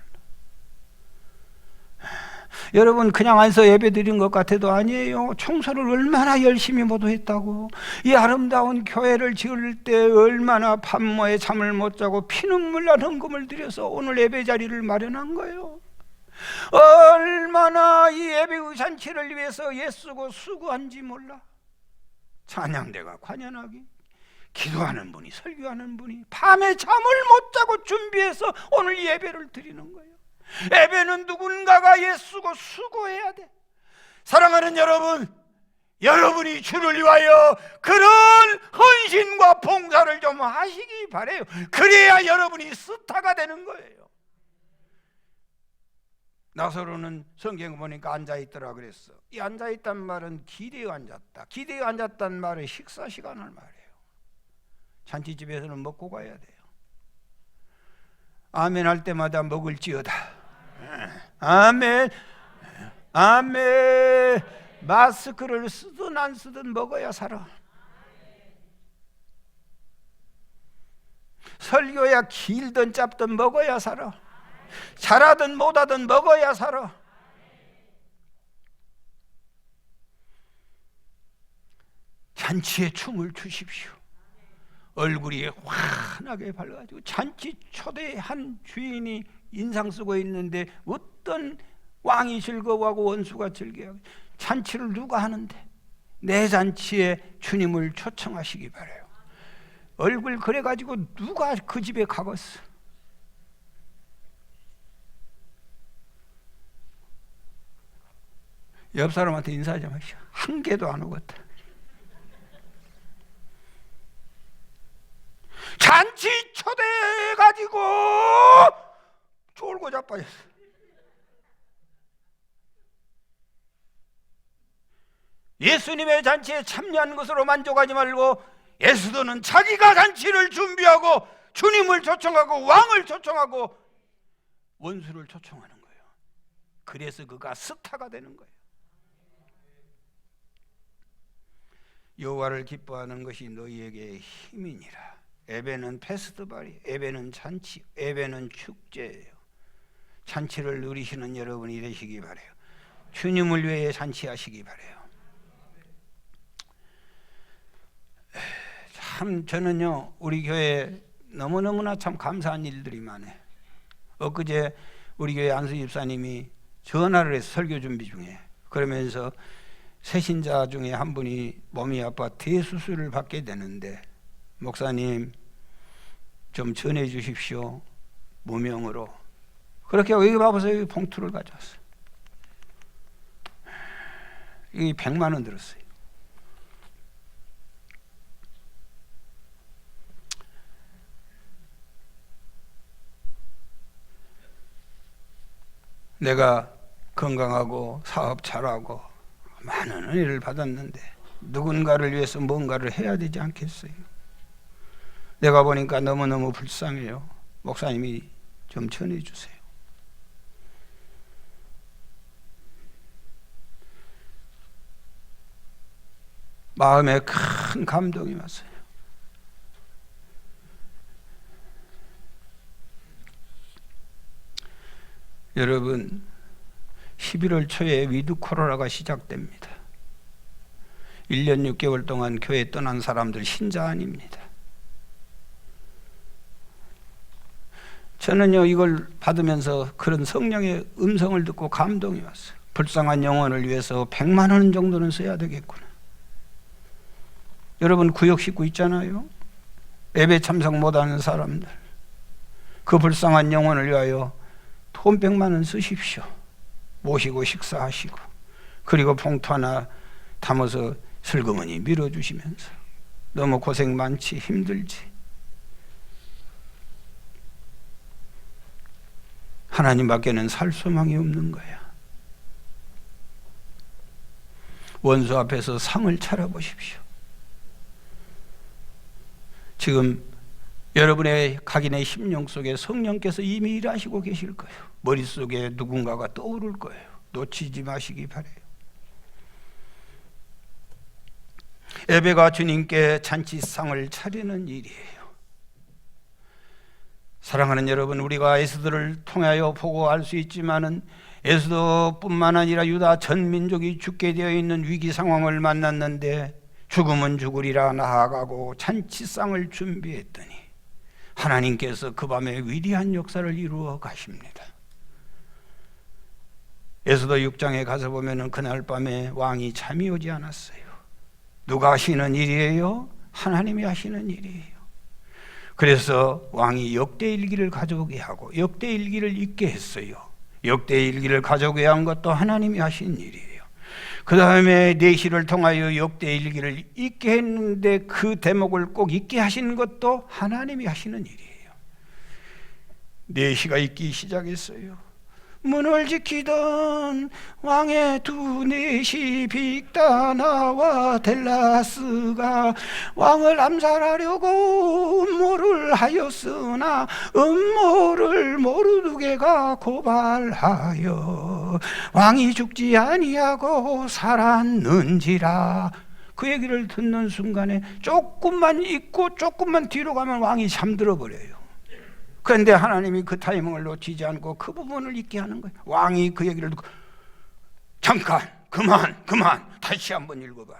[SPEAKER 1] 여러분, 그냥 앉아서 예배 드린 것 같아도 아니에요. 청소를 얼마나 열심히 모두 했다고. 이 아름다운 교회를 지을 때 얼마나 밤모에 잠을 못 자고 피눈물 난 헌금을 들여서 오늘 예배 자리를 마련한 거예요. 얼마나 이 예배의 잔치를 위해서 애쓰고 수고한지 몰라. 찬양대가 관연하기, 기도하는 분이, 설교하는 분이 밤에 잠을 못 자고 준비해서 오늘 예배를 드리는 거예요. 예배는 누군가가 애쓰고 수고해야 돼. 사랑하는 여러분, 여러분이 주를 위하여 그런 헌신과 봉사를 좀 하시기 바래요. 그래야 여러분이 스타가 되는 거예요. 나사로는 성경에 보니까 앉아있더라 그랬어. 이 앉아있단 말은 기대어 앉았다. 기대어 앉았단 말은 식사 시간을 말해요. 잔치집에서는 먹고 가야 돼요. 아멘 할 때마다 먹을지어다. 아멘, 아멘. 마스크를 쓰든 안 쓰든 먹어야 살아. 설교야 길든 짧든 먹어야 살아. 잘하든 못하든 먹어야 살아. 잔치에 춤을 추십시오. 얼굴이 환하게 밝아가지고 잔치 초대한 주인이 인상 쓰고 있는데 어떤 왕이 즐거워하고 원수가 즐거워하고. 잔치를 누가 하는데? 내 잔치에 주님을 초청하시기 바라요. 얼굴 그래가지고 누가 그 집에 가겠어? 옆 사람한테 인사 좀 하시오. 한 개도 안 오겠다. 잔치 초대해가지고 졸고 자빠졌어. 예수님의 잔치에 참여한 것으로 만족하지 말고 에스더는 자기가 잔치를 준비하고 주님을 초청하고 왕을 초청하고 원수를 초청하는 거예요. 그래서 그가 스타가 되는 거예요. 여호와를 기뻐하는 것이 너희에게 힘이니라. 예배는 페스티벌이, 예배는 잔치, 예배는 축제예요. 잔치를 누리시는 여러분이 되시기 바라요. 주님을 위해 잔치하시기 바라요. 참 저는요, 우리 교회 너무너무나 참 감사한 일들이 많아요. 엊그제 우리 교회 안수 집사님이 전화를 해서 설교 준비 중에, 그러면서 새신자 중에 한 분이 몸이 아파 대수술을 받게 되는데, 목사님 좀 전해 주십시오, 무명으로. 그렇게 여기 봐보세요. 여기 봉투를 가져왔어요. 여기 100만 원 들었어요. 내가 건강하고 사업 잘하고 많은 은혜를 받았는데 누군가를 위해서 뭔가를 해야 되지 않겠어요? 내가 보니까 너무너무 불쌍해요. 목사님이 좀 전해주세요. 마음에 큰 감동이 왔어요. 여러분, 11월 초에 위드 코로나가 시작됩니다. 1년 6개월 동안 교회 떠난 사람들 신자 아닙니다. 저는요, 이걸 받으면서 그런 성령의 음성을 듣고 감동이 왔어요. 불쌍한 영혼을 위해서 100만 원 정도는 써야 되겠구나. 여러분, 구역 식구 있잖아요. 예배 참석 못하는 사람들, 그 불쌍한 영혼을 위하여 돈 100만 원 쓰십시오. 모시고 식사하시고, 그리고 봉투 하나 담아서 슬그머니 밀어주시면서, 너무 고생 많지, 힘들지. 하나님밖에는 살 소망이 없는 거야. 원수 앞에서 상을 차려보십시오. 지금 여러분의 각인의 심령 속에 성령께서 이미 일하시고 계실 거예요. 머릿속에 누군가가 떠오를 거예요. 놓치지 마시기 바라요. 예배가 주님께 잔치상을 차리는 일이에요. 사랑하는 여러분, 우리가 에스더를 통하여 보고 알 수 있지만은 에스더뿐만 아니라 유다 전 민족이 죽게 되어 있는 위기 상황을 만났는데, 죽으면 죽으리라 나아가고 잔치상을 준비했더니 하나님께서 그 밤에 위대한 역사를 이루어 가십니다. 에스더 6장에 가서 보면은 그날 밤에 왕이 잠이 오지 않았어요. 누가 하시는 일이에요? 하나님이 하시는 일이에요. 그래서 왕이 역대일기를 가져오게 하고 역대일기를 읽게 했어요. 역대일기를 가져오게 한 것도 하나님이 하신 일이에요. 그 다음에 내시를 통하여 역대일기를 읽게 했는데 그 대목을 꼭 읽게 하신 것도 하나님이 하시는 일이에요. 내시가 읽기 시작했어요. 문을 지키던 왕의 두 내시 빅다나와 델라스가 왕을 암살하려고 음모를 하였으나 음모를 모르두개가 고발하여 왕이 죽지 아니하고 살았는지라. 그 얘기를 듣는 순간에 조금만 읽고 조금만 뒤로 가면 왕이 잠들어 버려요. 그런데 하나님이 그 타이밍을 놓치지 않고 그 부분을 읽게 하는 거예요. 왕이 그 얘기를 듣고 잠깐 그만 다시 한번 읽어봐라.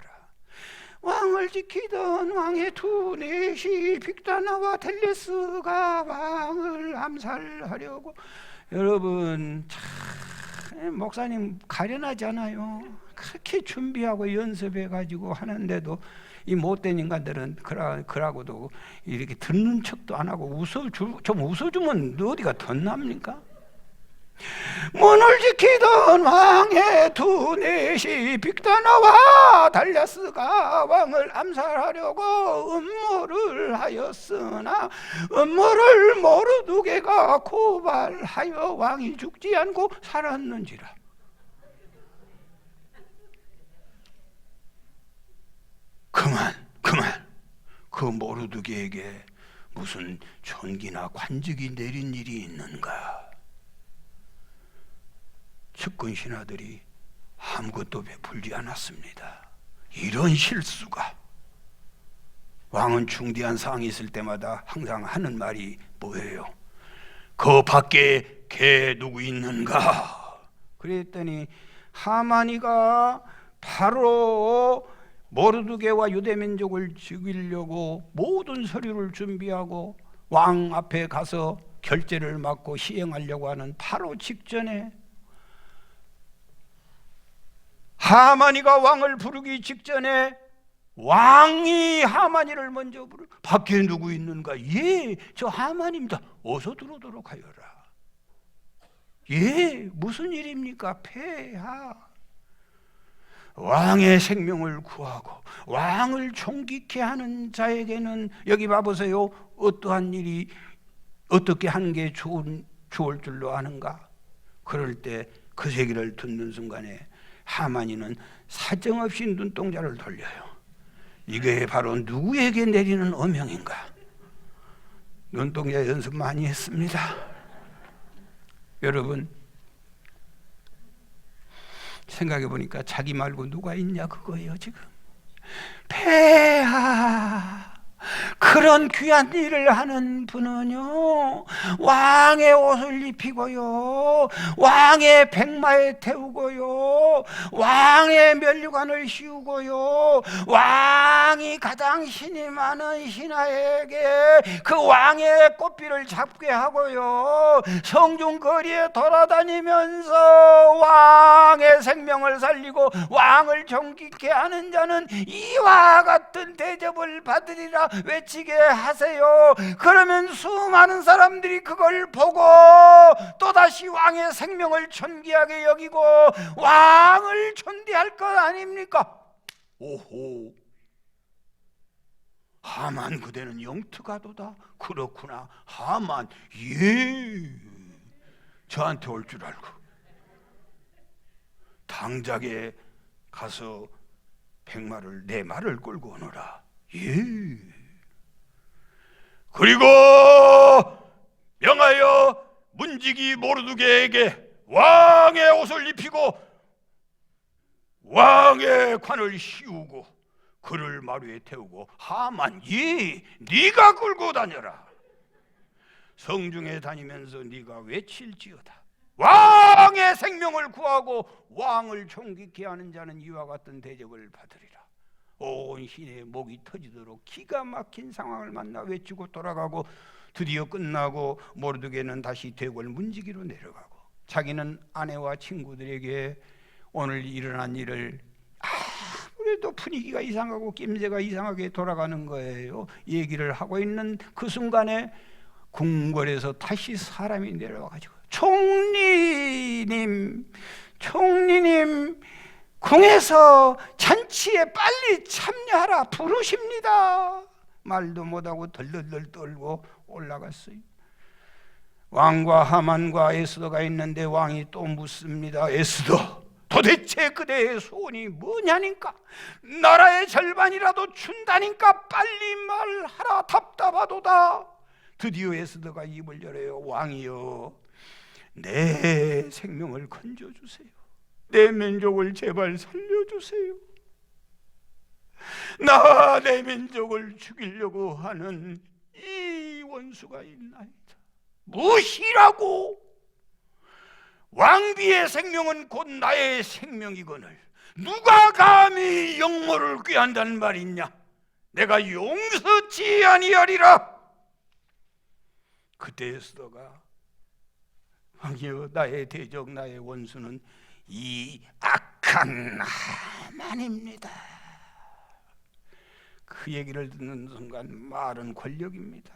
[SPEAKER 1] 왕을 지키던 왕의 두 내시 빅다나와 델레스가 왕을 암살하려고. 여러분, 참 목사님 가련하지 않아요. 그렇게 준비하고 연습해가지고 하는데도 이 못된 인간들은 그러고도 이렇게 듣는 척도 안 하고 좀 웃어주면 어디가 덧납니까? 문을 지키던 왕의 두 내시 빅다나와 달랴스가 왕을 암살하려고 음모를 하였으나 음모를 모르두개가 고발하여 왕이 죽지 않고 살았는지라. 그 모르드게에게 무슨 존귀나 관직이 내린 일이 있는가? 측근 신하들이 아무것도 베풀지 않았습니다. 이런 실수가, 왕은 중대한 사항이 있을 때마다 항상 하는 말이 뭐예요? 그 밖에 개 누구 있는가? 그랬더니 하만이가 바로 모르드게와 유대민족을 죽이려고 모든 서류를 준비하고 왕 앞에 가서 결제를 맡고 시행하려고 하는 바로 직전에, 하만이가 왕을 부르기 직전에 왕이 하만이를 먼저 부르, 밖에 누구 있는가? 예, 저 하만입니다. 어서 들어오도록 하여라. 예, 무슨 일입니까? 폐하. 왕의 생명을 구하고 왕을 존귀케 하는 자에게는, 여기 봐보세요, 어떠한 일이 어떻게 하는 게 좋을 줄로 아는가? 그럴 때 그 얘기를 듣는 순간에 하만이는 사정없이 눈동자를 돌려요. 이게 바로 누구에게 내리는 어명인가? 눈동자 연습 많이 했습니다. 여러분, 생각해 보니까 자기 말고 누가 있냐 그거예요. 지금 폐하, 그런 귀한 일을 하는 분은요, 왕의 옷을 입히고요, 왕의 백마에 태우고요, 왕의 면류관을 씌우고요, 왕이 가장 신이 많은 신하에게 그 왕의 꽃비를 잡게 하고요, 성중 거리에 돌아다니면서 왕의 생명을 살리고 왕을 존귀케 하는 자는 이와 같은 대접을 받으리라 외치게 하세요. 그러면 수많은 사람들이 그걸 보고 또다시 왕의 생명을 존귀하게 여기고 왕을 존대할 것 아닙니까? 오호, 하만 그대는 영특하도다. 그렇구나. 하만, 예, 저한테 올 줄 알고 당장에 가서 백마를, 내 말을 끌고 오너라. 예. 그리고 명하여 문지기 모르드게에게 왕의 옷을 입히고 왕의 관을 씌우고 그를 마루에 태우고, 하만, 예, 네가 끌고 다녀라. 성중에 다니면서 네가 외칠지어다. 왕의 생명을 구하고 왕을 존귀케 하는 자는 이와 같은 대접을 받으리라. 온 시내 목이 터지도록 기가 막힌 상황을 만나 외치고 돌아가고, 드디어 끝나고 모르드게는 다시 대궐 문지기로 내려가고, 자기는 아내와 친구들에게 오늘 일어난 일을, 아무래도 분위기가 이상하고 낌새가 이상하게 돌아가는 거예요, 얘기를 하고 있는 그 순간에 궁궐에서 다시 사람이 내려와가지고, 총리님, 궁에서 잔치에 빨리 참여하라 부르십니다. 말도 못하고 덜덜덜 떨고 올라갔어요. 왕과 하만과 에스더가 있는데 왕이 또 묻습니다. 에스더, 도대체 그대의 소원이 뭐냐니까? 나라의 절반이라도 준다니까 빨리 말하라. 답답하도다. 드디어 에스더가 입을 열어요. 왕이여, 내 생명을 건져주세요. 내 민족을 제발 살려주세요. 나와 내 민족을 죽이려고 하는 이 원수가 있나이다. 무시라고? 왕비의 생명은 곧 나의 생명이거늘 누가 감히 영모를 꾀한다는 말이냐? 내가 용서치 아니하리라. 그때 에스더가, 왕이여, 나의 대적, 나의 원수는 이 악한 하만입니다. 그 얘기를 듣는 순간 말은 권력입니다.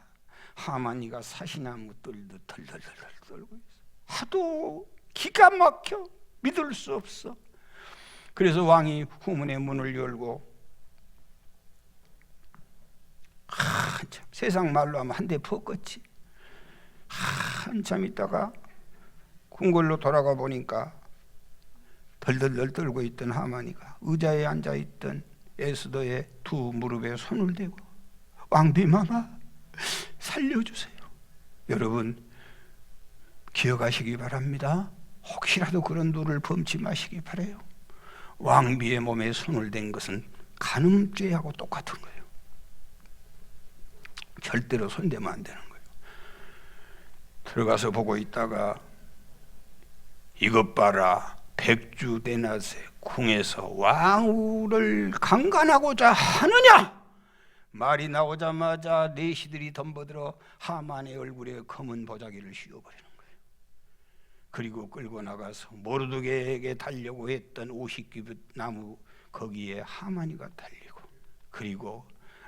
[SPEAKER 1] 하만이가 사시나무 떨듯 덜덜덜 떨고 있어. 하도 기가 막혀 믿을 수 없어. 그래서 왕이 후문의 문을 열고, 한참, 세상 말로 하면 한 대 퍼껐지. 한참 있다가 궁궐로 돌아가 보니까 덜덜덜 떨고 있던 하만이가 의자에 앉아있던 에스더의 두 무릎에 손을 대고 왕비마마 살려주세요. 여러분 기억하시기 바랍니다. 혹시라도 그런 도를 범치 마시기 바라요. 왕비의 몸에 손을 댄 것은 간음죄하고 똑같은 거예요. 절대로 손대면 안 되는 거예요. 들어가서 보고 있다가 이것 봐라, 백주대낮에 궁에서 왕후를 강간하고자 하느냐? 말이 나오자마자 내시들이 덤벼들어 하만의 얼굴에 검은 보자기를 씌워버리는 거예요. 그리고 끌고 나가서 모르드게에게 달려고 했던 50기둀 나무 거기에 하만이가 달리고, 그리고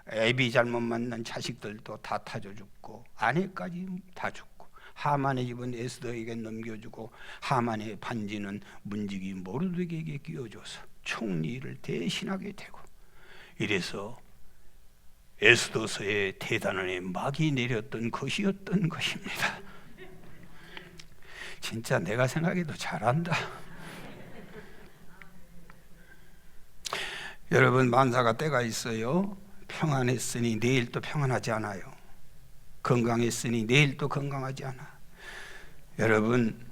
[SPEAKER 1] 애비 잘못 만난 자식들도 다 타져 죽고 아내까지 다 죽고, 하만의 집은 에스더에게 넘겨주고 하만의 반지는 문지기 모르드게에게 끼워줘서 총리를 대신하게 되고, 이래서 에스더서의 대단원에 막이 내렸던 것이었던 것입니다. 진짜 내가 생각해도 잘한다. 여러분, 만사가 때가 있어요. 평안했으니 내일 또 평안하지 않아요. 건강했으니 내일 또 건강하지 않아. 여러분,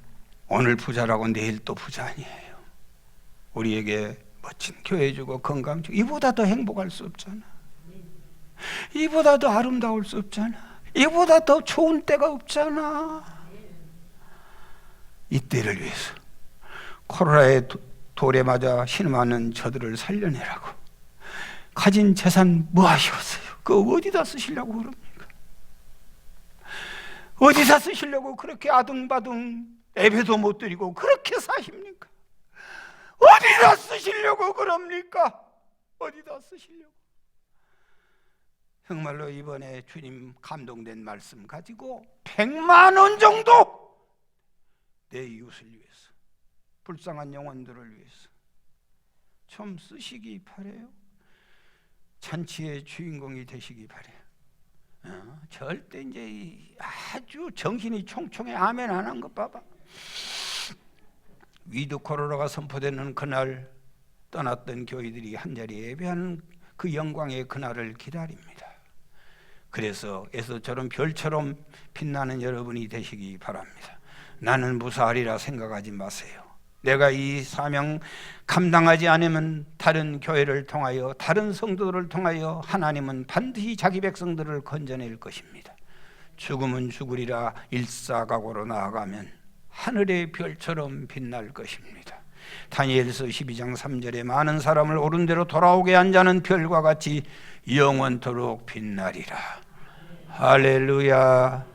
[SPEAKER 1] 오늘 부자라고 내일 또 부자 아니에요. 우리에게 멋진 교회 주고 건강 주고 이보다 더 행복할 수 없잖아. 이보다 더 아름다울 수 없잖아. 이보다 더 좋은 때가 없잖아. 이 때를 위해서 코로나의 돌에 맞아 신음하는 저들을 살려내라고 가진 재산 뭐 하시겠어요? 그거 어디다 쓰시려고 그럽니까? 어디다 쓰시려고 그렇게 아등바등 예배도 못 드리고 그렇게 사십니까? 어디다 쓰시려고 그럽니까? 어디다 쓰시려고? 정말로 이번에 주님 감동된 말씀 가지고 100만 원 정도 내 이웃을 위해서, 불쌍한 영혼들을 위해서 좀 쓰시기 바래요. 잔치의 주인공이 되시기 바래요. 절대 이제 아주 정신이 총총해 아멘 안 한 것 봐봐. 위드 코로나가 선포되는 그날 떠났던 교회들이 한자리에 예배하는 그 영광의 그날을 기다립니다. 그래서 에서처럼 별처럼 빛나는 여러분이 되시기 바랍니다. 나는 무사하리라 생각하지 마세요. 내가 이 사명 감당하지 않으면 다른 교회를 통하여, 다른 성도들을 통하여 하나님은 반드시 자기 백성들을 건져낼 것입니다. 죽으면 죽으리라 일사각오로 나아가면 하늘의 별처럼 빛날 것입니다. 다니엘서 12장 3절에 많은 사람을 옳은 대로 돌아오게 한 자는 별과 같이 영원토록 빛나리라. 할렐루야.